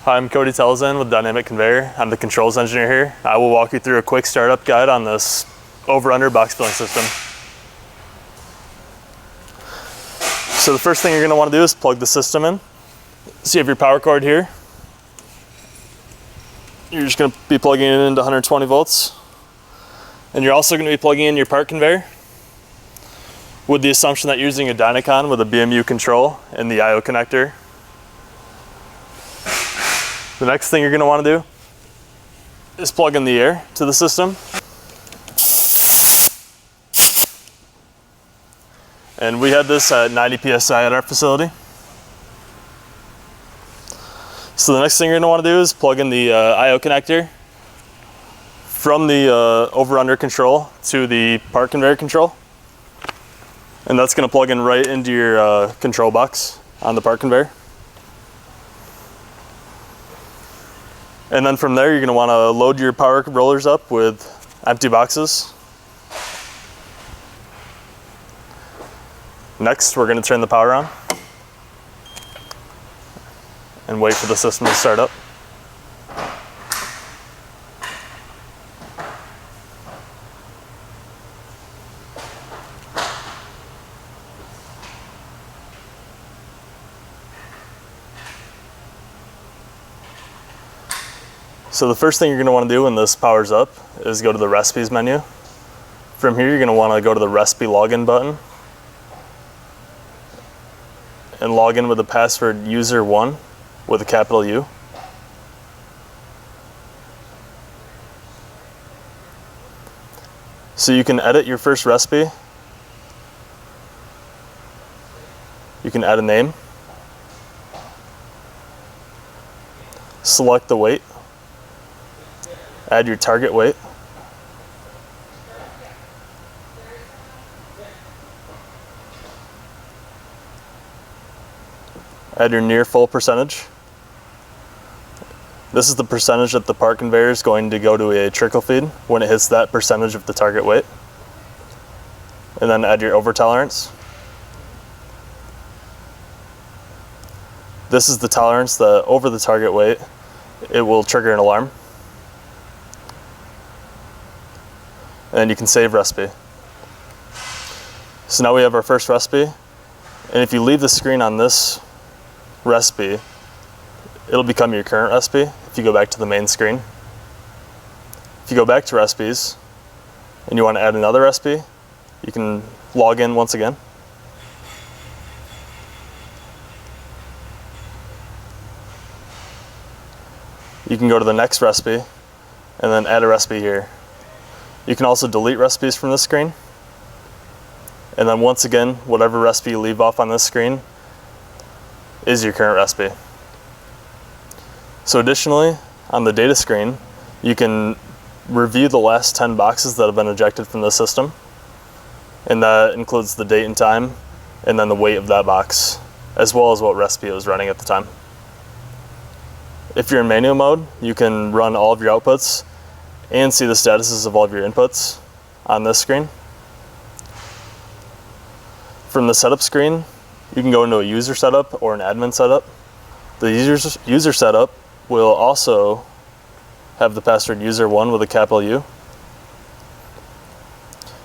Hi, I'm Cody Telzen with Dynamic Conveyor. I'm the controls engineer here. I will walk you through a quick startup guide on this over-under box filling system. So the first thing you're going to want to do is plug the system in. So you have your power cord here. You're just going to be plugging it into 120 volts. And you're also going to be plugging in your part conveyor with the assumption that you're using a Dynacon with a BMU control and the I/O connector. The next thing you're going to want to do is plug in the air to the system. And we had this at 90 psi at our facility. So the next thing you're going to want to do is plug in the I/O connector from the over-under control to the part conveyor control. And that's going to plug in right into your control box on the part conveyor. And then from there, you're going to want to load your power rollers up with empty boxes. Next, we're going to turn the power on and wait for the system to start up. So the first thing you're going to want to do when this powers up is go to the recipes menu. From here, you're going to want to go to the recipe login button and log in with the password user1 with a capital U. So you can edit your first recipe. You can add a name, select the weight, add your target weight, add your near full percentage. This is the percentage that the part conveyor is going to go to a trickle feed when it hits that percentage of the target weight. And then add your over tolerance. This is the tolerance that over the target weight, it will trigger an alarm. And you can save recipe. So now we have our first recipe. And if you leave the screen on this recipe, it'll become your current recipe if you go back to the main screen. If you go back to recipes and you want to add another recipe, you can log in once again. You can go to the next recipe and then add a recipe here. You can also delete recipes from this screen. And then once again, whatever recipe you leave off on this screen is your current recipe. So additionally, on the data screen, you can review the last 10 boxes that have been ejected from the system. And that includes the date and time, and then the weight of that box, as well as what recipe it was running at the time. If you're in manual mode, you can run all of your outputs and see the statuses of all of your inputs on this screen. From the setup screen, you can go into a user setup or an admin setup. The user setup will also have the password user1 with a capital U.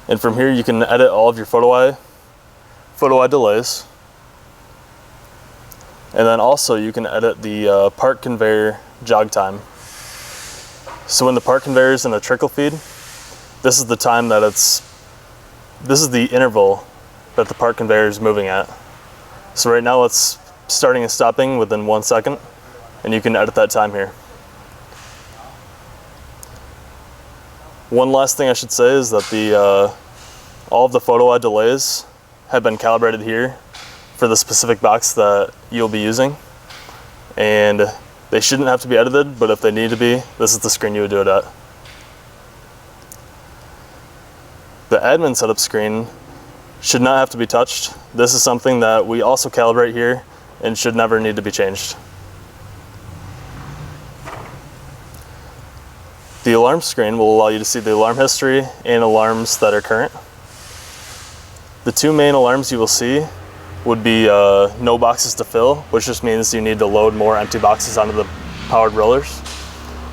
And from here, you can edit all of your photo eye delays. And then also you can edit the part conveyor jog time. So when the part conveyor is in a trickle feed, this is the time that this is the interval that the part conveyor is moving at. So right now it's starting and stopping within 1 second, and you can edit that time here. One last thing I should say is that all of the photo eye delays have been calibrated here for the specific box that you'll be using. And they shouldn't have to be edited, but if they need to be, this is the screen you would do it at. The admin setup screen should not have to be touched. This is something that we also calibrate here and should never need to be changed. The alarm screen will allow you to see the alarm history and alarms that are current. The two main alarms you will see would be no boxes to fill, which just means you need to load more empty boxes onto the powered rollers,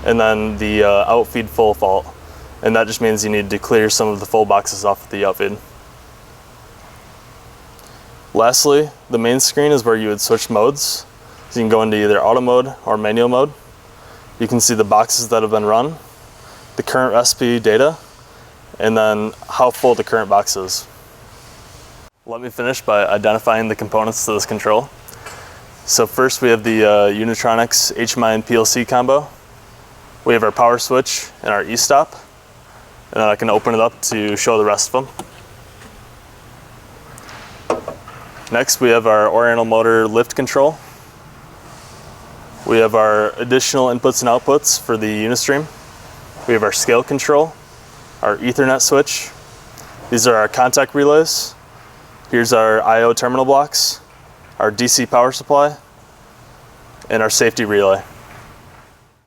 and then the outfeed full fault. And that just means you need to clear some of the full boxes off the outfeed. Lastly, the main screen is where you would switch modes. So you can go into either auto mode or manual mode. You can see the boxes that have been run, the current recipe data, and then how full the current box is. Let me finish by identifying the components to this control. So first we have the Unitronics HMI and PLC combo. We have our power switch and our e-stop. And then I can open it up to show the rest of them. Next we have our Oriental motor lift control. We have our additional inputs and outputs for the Unistream. We have our scale control, our Ethernet switch. These are our contact relays. Here's our I/O terminal blocks, our DC power supply, and our safety relay.